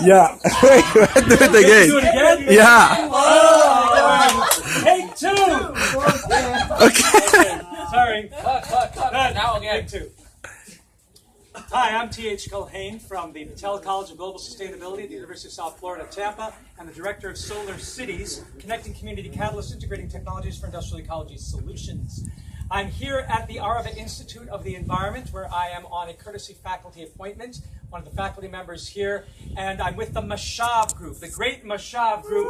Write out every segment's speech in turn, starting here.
Yeah. Wait, do it again. Do it again? Yeah. Oh, take two. Okay. Sorry. Now again. Take two. Hi, I'm T.H. Culhane from the Patel College of Global Sustainability at the University of South Florida, Tampa, and the Director of Solar Cities, Connecting Community Catalysts, Integrating Technologies for Industrial Ecology Solutions. I'm here at the Arava Institute of the Environment, where I am on a courtesy faculty appointment, one of the faculty members here, and I'm with the MASHAV group, the great MASHAV group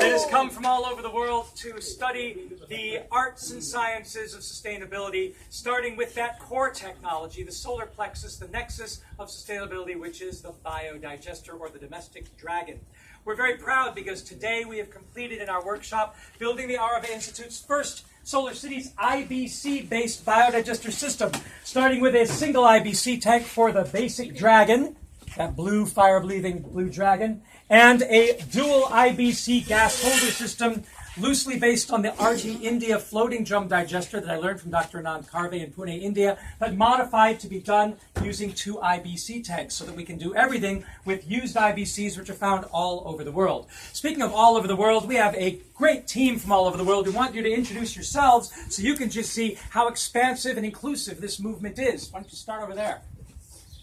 that has come from all over the world to study the arts and sciences of sustainability, starting with that core technology, the solar plexus, the nexus of sustainability, which is the biodigester or the domestic dragon. We're very proud because today we have completed in our workshop building the Arava Institute's first Solar Cities IBC-based biodigester system, starting with a single IBC tank for the basic dragon, that blue fire-breathing blue dragon, and a dual IBC gas holder system loosely based on the RT India floating drum digester that I learned from Dr. Anand Karve in Pune, India, but modified to be done using two IBC tanks so that we can do everything with used IBCs which are found all over the world. Speaking of all over the world, we have a great team from all over the world. We want you to introduce yourselves so you can just see how expansive and inclusive this movement is. Why don't you start over there?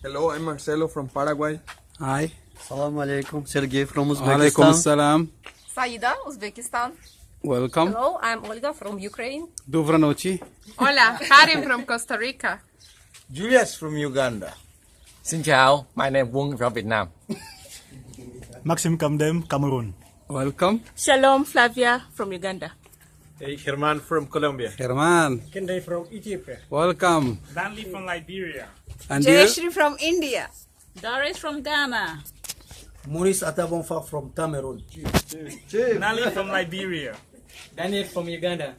Hello, I'm Marcelo from Paraguay. Hi. Assalamu alaikum. Sergey from Alaikum Uzbekistan. salam. Saida, Uzbekistan. Welcome. Hello, I'm Olga from Ukraine. Доброй ночи. Hola, Karim from Costa Rica. Julius from Uganda. Xin chào, my name Wong from Vietnam. Maxim Kamdem, Cameroon. Welcome. Shalom, Flavia from Uganda. Hey, Herman from Colombia. Herman. Kende from Ethiopia. Welcome. Danley from Liberia. And you? Jayashri from India. Doris from Ghana. Maurice Atabonfa from Cameroon. Nali from Liberia. Daniel from Uganda.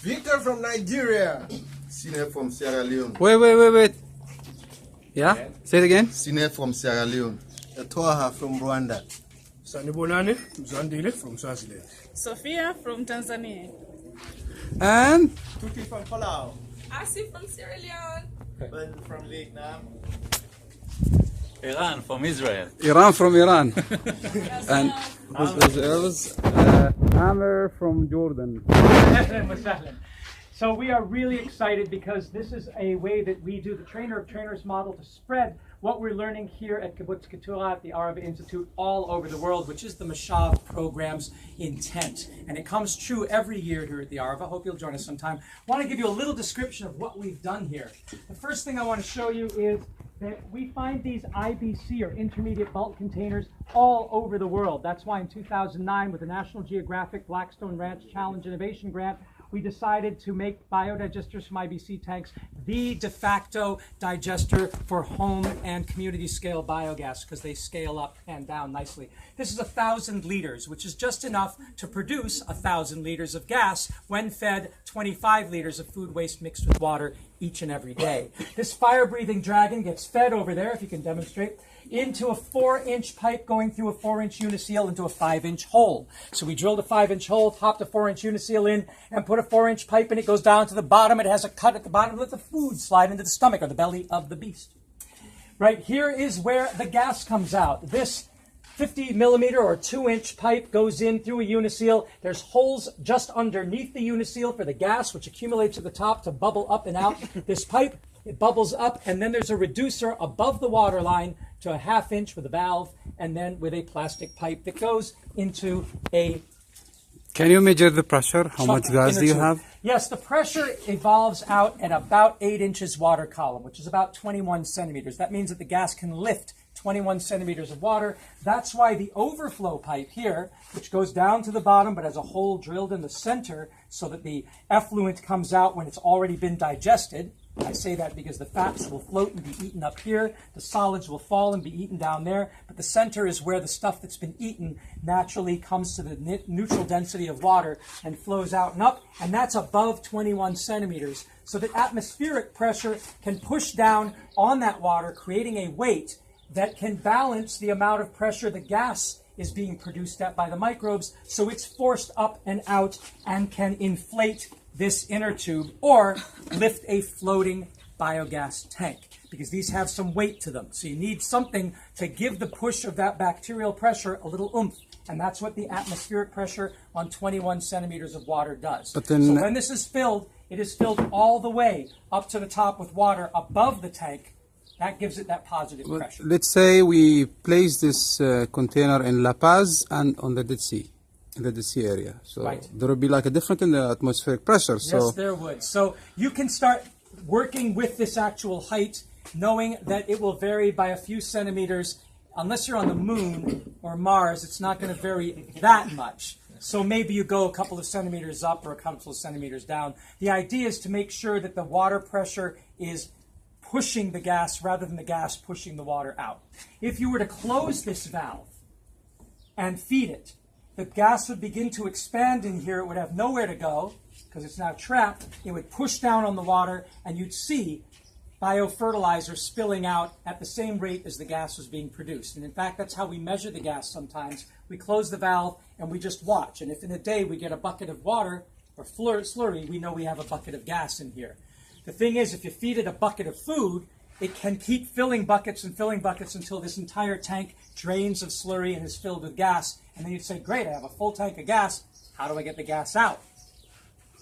Victor from Nigeria. Sine from Sierra Leone. Wait. Yeah? Say it again. Sine from Sierra Leone. Etoha from Rwanda. Sanibonani, Zandile from Swaziland. Sophia from Tanzania. And Tuki from Palau. Asif from Sierra Leone. Ben from Vietnam. Iran from Israel. Iran from Iran. And Amr from Jordan. So we are really excited because this is a way that we do the trainer of trainers model to spread what we're learning here at Kibbutz Keturah at the Arava Institute all over the world, which is the MASHAV program's intent. And it comes true every year here at the Arava. Hope you'll join us sometime. I want to give you a little description of what we've done here. The first thing I want to show you is that we find these IBC, or intermediate bulk containers, all over the world. That's why in 2009, with the National Geographic Blackstone Ranch Challenge Innovation Grant, we decided to make biodigesters from IBC tanks the de facto digester for home and community scale biogas because they scale up and down nicely. This is 1,000 liters, which is just enough to produce 1,000 liters of gas when fed 25 liters of food waste mixed with water each and every day. This fire-breathing dragon gets fed over there, if you can demonstrate, into a 4-inch pipe going through a 4-inch uniseal into a 5-inch hole. So we drilled a 5-inch hole, popped a 4-inch uniseal in, and put a 4-inch pipe in. It goes down to the bottom. It has a cut at the bottom. Let the food slide into the stomach or the belly of the beast. Right here is where the gas comes out. This 50 millimeter or 2-inch pipe goes in through a uniseal. There's holes just underneath the uniseal for the gas, which accumulates at the top to bubble up and out. This pipe, it bubbles up, and then there's a reducer above the water line to a 1/2 inch with a valve, and then with a plastic pipe that goes into a... can you measure the pressure? How much gas do you have? Yes, the pressure evolves out at about 8 inches water column, which is about 21 centimeters. That means that the gas can lift 21 centimeters of water. That's why the overflow pipe here, which goes down to the bottom but has a hole drilled in the center so that the effluent comes out when it's already been digested. I say that because the fats will float and be eaten up here, the solids will fall and be eaten down there, but the center is where the stuff that's been eaten naturally comes to the neutral density of water and flows out and up, and that's above 21 centimeters. So that atmospheric pressure can push down on that water, creating a weight that can balance the amount of pressure the gas is being produced at by the microbes, so it's forced up and out and can inflate this inner tube or lift a floating biogas tank, because these have some weight to them. So you need something to give the push of that bacterial pressure a little oomph. And that's what the atmospheric pressure on 21 centimeters of water does. But then, so when this is filled, it is filled all the way up to the top with water above the tank. That gives it that positive pressure. let's say we place this container in La Paz and on the Dead Sea, in the Dead Sea area. So Right. there will be like a difference in the atmospheric pressure. So Yes, there would. So you can start working with this actual height, knowing that it will vary by a few centimeters. Unless you're on the moon or Mars, it's not going to vary that much. So maybe you go a couple of centimeters up or a couple of centimeters down. The idea is to make sure that the water pressure is pushing the gas rather than the gas pushing the water out. If you were to close this valve and feed it, the gas would begin to expand in here. It would have nowhere to go because it's now trapped. It would push down on the water, and you'd see biofertilizer spilling out at the same rate as the gas was being produced. And in fact, that's how we measure the gas sometimes. We close the valve and we just watch. And if in a day we get a bucket of water or slurry, we know we have a bucket of gas in here. The thing is, if you feed it a bucket of food, it can keep filling buckets until this entire tank drains of slurry and is filled with gas. And then you'd say, great, I have a full tank of gas. How do I get the gas out?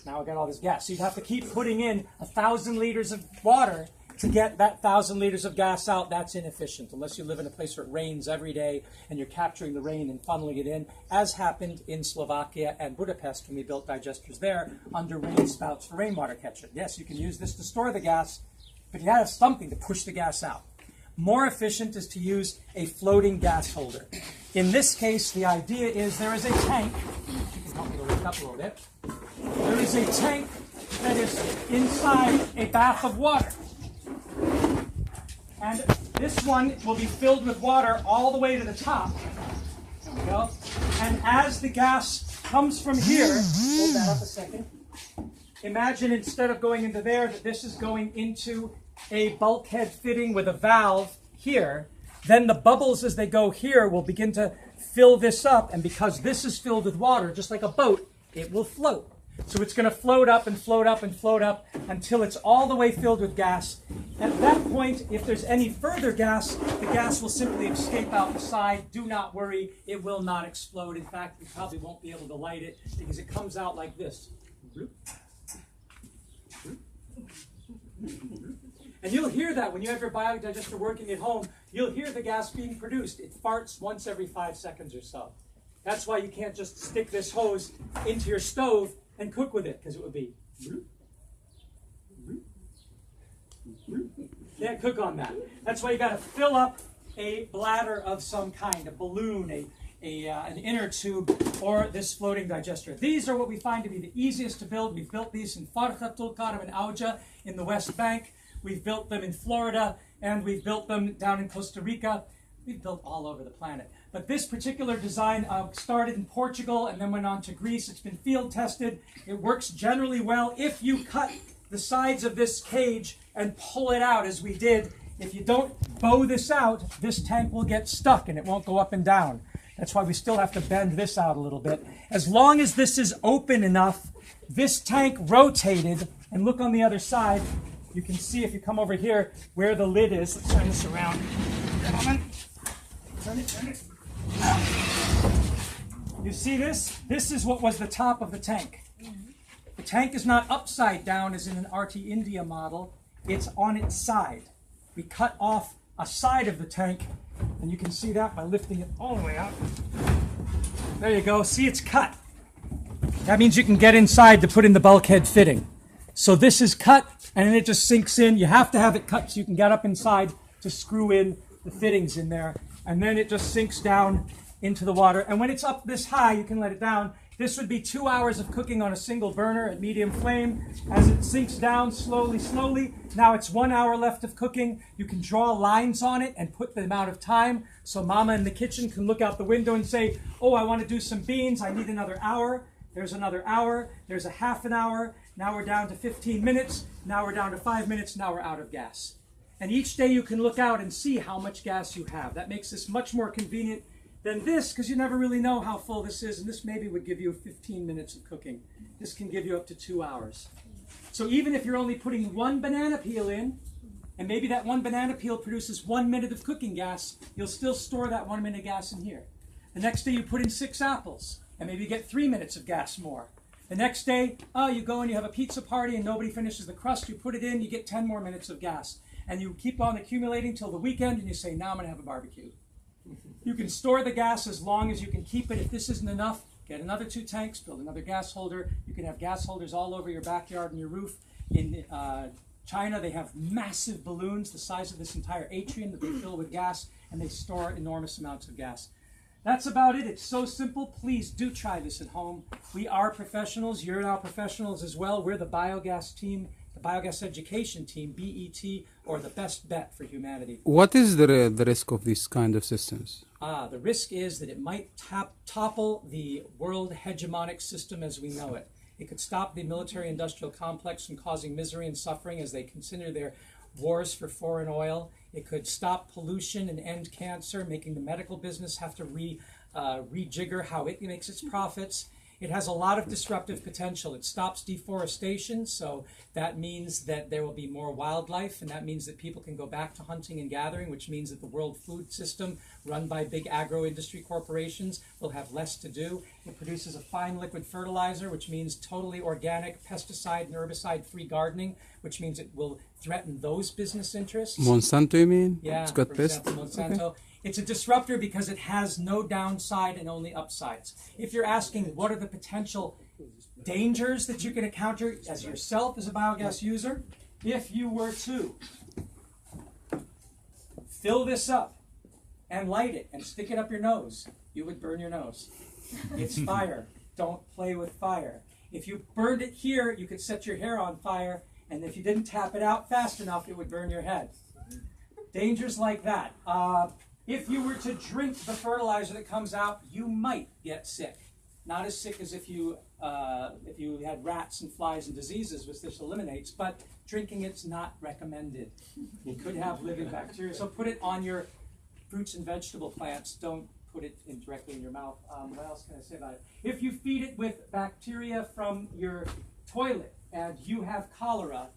Now I got all this gas. So you'd have to keep putting in 1,000 liters of water to get that 1,000 liters of gas out. That's inefficient, unless you live in a place where it rains every day and you're capturing the rain and funneling it in, as happened in Slovakia and Budapest when we built digesters there under rain spouts for rainwater catcher. Yes, you can use this to store the gas, but you have something to push the gas out. More efficient is to use a floating gas holder. In this case, the idea is there is a tank. You can help me to lift up a little bit. There is a tank that is inside a bath of water. And this one will be filled with water all the way to the top. There we go. And as the gas comes from here, hold that up a second. Imagine instead of going into there, that this is going into a bulkhead fitting with a valve here. Then the bubbles as they go here will begin to fill this up. And because this is filled with water, just like a boat, it will float. So it's going to float up and float up and float up until it's all the way filled with gas. At that point, if there's any further gas, the gas will simply escape out the side. Do not worry, it will not explode. In fact, you probably won't be able to light it because it comes out like this. And you'll hear that when you have your biodigester working at home. You'll hear the gas being produced. It farts once every 5 seconds or so. That's why you can't just stick this hose into your stove and cook with it, because it would be. Can't cook on that. That's why you got to fill up a bladder of some kind, a balloon, an inner tube, or this floating digester. These are what we find to be the easiest to build. We've built these in Farja, Tulkarm, and Auja in the West Bank. We've built them in Florida, and we've built them down in Costa Rica. We've built all over the planet. But this particular design started in Portugal and then went on to Greece. It's been field tested. It works generally well if you cut the sides of this cage and pull it out as we did. If you don't bow this out, this tank will get stuck and it won't go up and down. That's why we still have to bend this out a little bit. As long as this is open enough, this tank rotated, and look on the other side, you can see if you come over here where the lid is. Let's turn this around. Turn it. You see this? This is what was the top of the tank. The tank is not upside down as in an RT India model. It's on its side. We cut off a side of the tank, and you can see that by lifting it all the way out. There you go. See, it's cut. That means you can get inside to put in the bulkhead fitting. So this is cut, and then it just sinks in. You have to have it cut so you can get up inside to screw in the fittings in there. And then it just sinks down into the water. And when it's up this high, you can let it down. This would be 2 hours of cooking on a single burner at medium flame. As it sinks down slowly, now it's 1 hour left of cooking. You can draw lines on it and put the amount of time. So mama in the kitchen can look out the window and say, oh, I want to do some beans. I need another hour. There's another hour. There's a half an hour. Now we're down to 15 minutes. Now we're down to 5 minutes. Now we're out of gas. And each day you can look out and see how much gas you have. That makes this much more convenient than this, because you never really know how full this is, and this maybe would give you 15 minutes of cooking. This can give you up to 2 hours. So even if you're only putting one banana peel in, and maybe that one banana peel produces 1 minute of cooking gas, you'll still store that 1 minute of gas in here. The next day you put in 6 apples, and maybe you get 3 minutes of gas more. The next day, you go and you have a pizza party and nobody finishes the crust, you put it in, you get 10 more minutes of gas. And you keep on accumulating till the weekend and you say, now I'm going to have a barbecue. You can store the gas as long as you can keep it. If this isn't enough, get another 2 tanks, build another gas holder. You can have gas holders all over your backyard and your roof. In China, they have massive balloons the size of this entire atrium that they fill with gas, and they store enormous amounts of gas. That's about it. It's so simple. Please do try this at home. We are professionals. You're now professionals as well. We're the biogas team, the biogas education team, BET, or the best bet for humanity. What is the risk of these kind of systems? The risk is that it might topple the world hegemonic system as we know it. It could stop the military-industrial complex from causing misery and suffering as they consider their wars for foreign oil. It could stop pollution and end cancer, making the medical business have to rejigger how it makes its profits. It has a lot of disruptive potential. It stops deforestation, so that means that there will be more wildlife, and that means that people can go back to hunting and gathering, which means that the world food system run by big agro-industry corporations will have less to do. It produces a fine liquid fertilizer, which means totally organic, pesticide and herbicide-free gardening, which means it will threaten those business interests. Monsanto, you mean? Yeah, it's got for pest. example, Monsanto. Okay. It's a disruptor because it has no downside and only upsides. If you're asking what are the potential dangers that you can encounter as yourself as a biogas user, if you were to fill this up and light it and stick it up your nose, you would burn your nose. It's fire. Don't play with fire. If you burned it here, you could set your hair on fire, and if you didn't tap it out fast enough, it would burn your head. Dangers like that. If you were to drink the fertilizer that comes out, you might get sick. Not as sick as if you had rats and flies and diseases, which this eliminates, but drinking it's not recommended. You could have living bacteria. So put it on your fruits and vegetable plants. Don't put it directly in your mouth. What else can I say about it? If you feed it with bacteria from your toilet and you have cholera,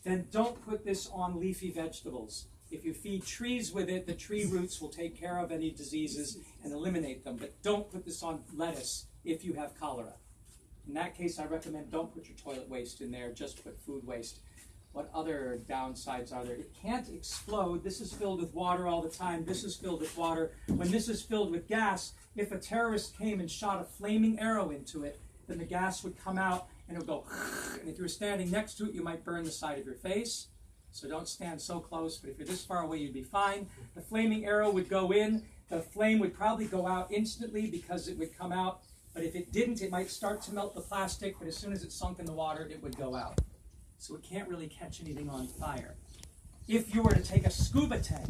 then don't put this on leafy vegetables. If you feed trees with it, the tree roots will take care of any diseases and eliminate them. But don't put this on lettuce if you have cholera. In that case, I recommend don't put your toilet waste in there, just put food waste. What other downsides are there? It can't explode. This is filled with water all the time. This is filled with water. When this is filled with gas, if a terrorist came and shot a flaming arrow into it, then the gas would come out and it would go, and if you were standing next to it, you might burn the side of your face. So don't stand so close, but if you're this far away, you'd be fine. The flaming arrow would go in. The flame would probably go out instantly because it would come out. But if it didn't, it might start to melt the plastic, but as soon as it sunk in the water, it would go out. So it can't really catch anything on fire. If you were to take a scuba tank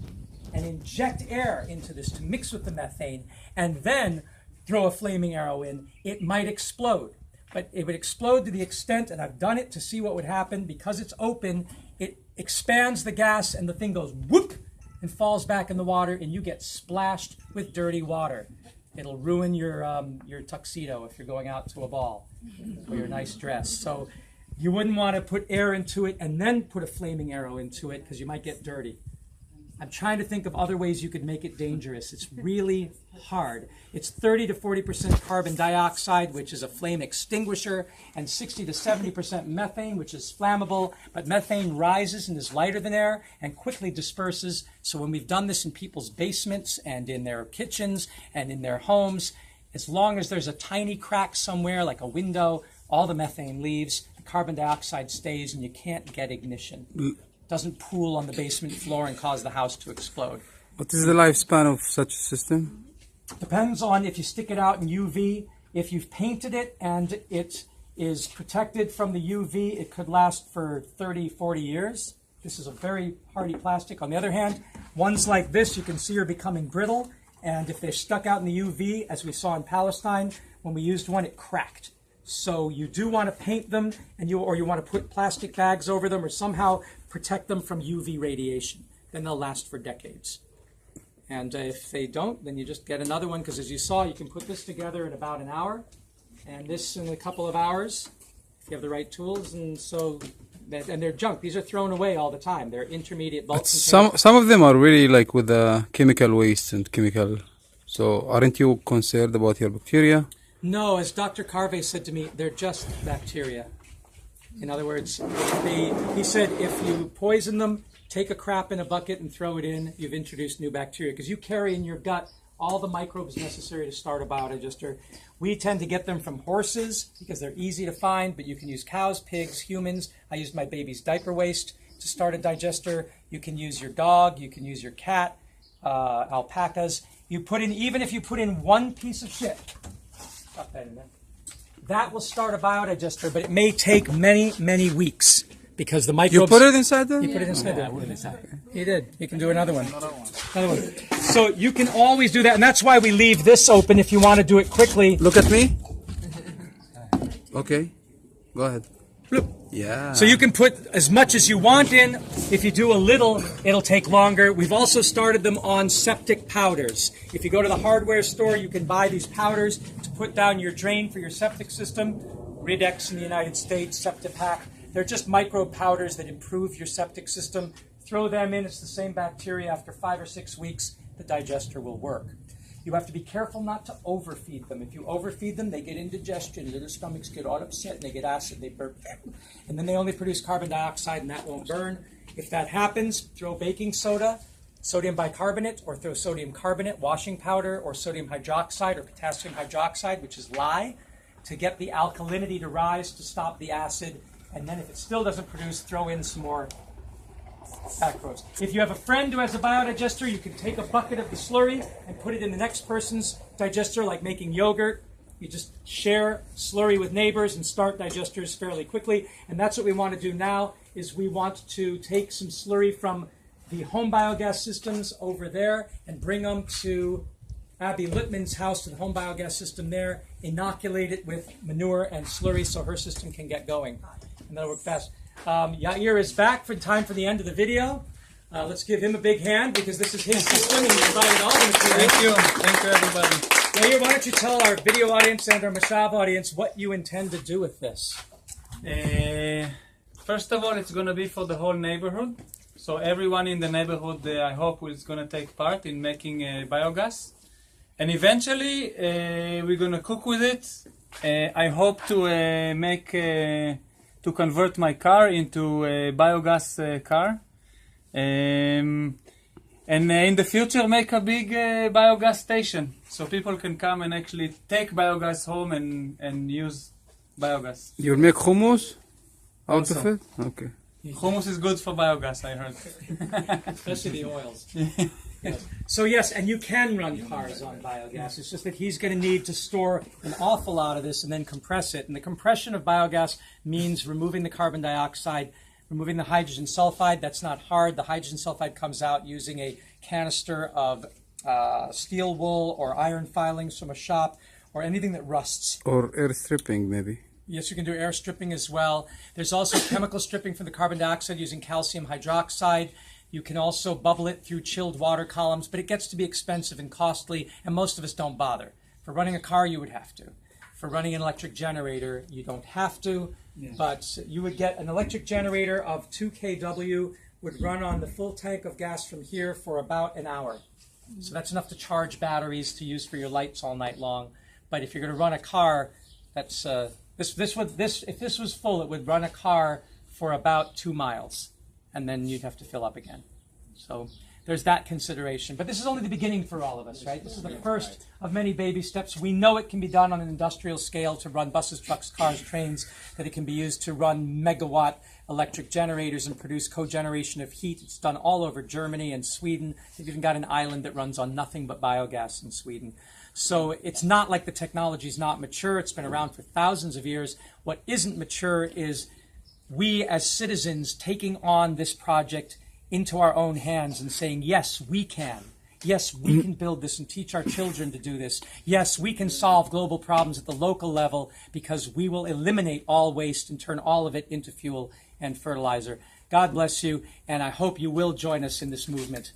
and inject air into this to mix with the methane, and then throw a flaming arrow in, it might explode. But it would explode to the extent, and I've done it to see what would happen, because it's open, it expands the gas and the thing goes whoop and falls back in the water and you get splashed with dirty water. It'll ruin your tuxedo if you're going out to a ball or your nice dress. So you wouldn't want to put air into it and then put a flaming arrow into it because you might get dirty. I'm trying to think of other ways you could make it dangerous. It's really hard. It's 30 to 40% carbon dioxide, which is a flame extinguisher, and 60 to 70% methane, which is flammable. But methane rises and is lighter than air and quickly disperses. So when we've done this in people's basements and in their kitchens and in their homes, as long as there's a tiny crack somewhere, like a window, all the methane leaves, the carbon dioxide stays, and you can't get ignition. Doesn't pool on the basement floor and cause the house to explode. What is the lifespan of such a system? Depends on if you stick it out in UV. If you've painted it and it is protected from the UV, it could last for 30, 40 years. This is a very hardy plastic. On the other hand, ones like this you can see are becoming brittle, and if they're stuck out in the UV, as we saw in Palestine, when we used one, it cracked. So you do want to paint them, and you want to put plastic bags over them or somehow protect them from UV radiation. Then they'll last for decades. And if they don't, then you just get another one, because as you saw, you can put this together in about an hour, and this in a couple of hours, if you have the right tools. And so and they're junk. These are thrown away all the time. They're intermediate bulk Some of them are really like with the chemical waste and chemical. So aren't you concerned about your bacteria? No, as Dr. Carvey said to me, they're just bacteria. In other words, he said if you poison them, take a crap in a bucket and throw it in, you've introduced new bacteria. Because you carry in your gut all the microbes necessary to start a biodigester. We tend to get them from horses because they're easy to find, but you can use cows, pigs, humans. I used my baby's diaper waste to start a digester. You can use your dog, you can use your cat, alpacas. You put in, even if you put in one piece of shit, stop that in there. That will start a biodigester, but it may take many, many weeks because the microbes... You put it inside there? He put it inside there. He did. He can do another one. Another one. So you can always do that, and that's why we leave this open if you want to do it quickly. Look at me. Okay. Go ahead. Look. Yeah. So you can put as much as you want in. If you do a little, it'll take longer. We've also started them on septic powders. If you go to the hardware store, you can buy these powders to put down your drain for your septic system. Ridex in the United States, Septipack. They're just micro powders that improve your septic system. Throw them in. It's the same bacteria. After 5 or 6 weeks, the digester will work. You have to be careful not to overfeed them. If you overfeed them, they get indigestion. Their stomachs get all upset and they get acid. They burp. And then they only produce carbon dioxide and that won't burn. If that happens, throw baking soda, sodium bicarbonate, or throw sodium carbonate, washing powder, or sodium hydroxide or potassium hydroxide, which is lye, to get the alkalinity to rise to stop the acid. And then if it still doesn't produce, throw in some more macros. If you have a friend who has a biodigester, you can take a bucket of the slurry and put it in the next person's digester, like making yogurt. You just share slurry with neighbors and start digesters fairly quickly. And that's what we want to do now, is we want to take some slurry from the home biogas systems over there and bring them to Abby Littman's house, to the home biogas system there, inoculate it with manure and slurry so her system can get going. And that'll work fast. Yair is back for time for the end of the video. Let's give him a big hand because this is his system and he provided all the material. Thank you. Thank you, everybody. Yair, why don't you tell our video audience and our MASHAV audience what you intend to do with this? First of all, it's going to be for the whole neighborhood. So everyone in the neighborhood, I hope, is going to take part in making biogas. And eventually, we're going to cook with it. I hope to to convert my car into a biogas car. And in the future, make a big biogas station. So people can come and actually take biogas home and use biogas. You'll make hummus out Also. of it? Okay. Hummus is good for biogas, I heard. Especially the oils. Yes. So yes, and you can run cars on biogas. It's just that he's going to need to store an awful lot of this and then compress it. And the compression of biogas means removing the carbon dioxide, removing the hydrogen sulfide. That's not hard. The hydrogen sulfide comes out using a canister of steel wool or iron filings from a shop or anything that rusts. Or air stripping, maybe. Yes, you can do air stripping as well. There's also chemical stripping from the carbon dioxide using calcium hydroxide. You can also bubble it through chilled water columns, but it gets to be expensive and costly, and most of us don't bother. For running a car, you would have to. For running an electric generator, you don't have to, but you would get an electric generator of 2 kW, would run on the full tank of gas from here for about an hour. So that's enough to charge batteries to use for your lights all night long. But if you're going to run a car, that's if this was full, it would run a car for about 2 miles. And then you'd have to fill up again. So there's that consideration. But this is only the beginning for all of us, right? This is the first of many baby steps. We know it can be done on an industrial scale to run buses, trucks, cars, trains, that it can be used to run megawatt electric generators and produce cogeneration of heat. It's done all over Germany and Sweden. They've even got an island that runs on nothing but biogas in Sweden. So it's not like the technology is not mature. It's been around for thousands of years. What isn't mature is we as citizens taking on this project into our own hands and saying, yes, we can. Yes, we can build this and teach our children to do this. Yes, we can solve global problems at the local level because we will eliminate all waste and turn all of it into fuel and fertilizer. God bless you, and I hope you will join us in this movement.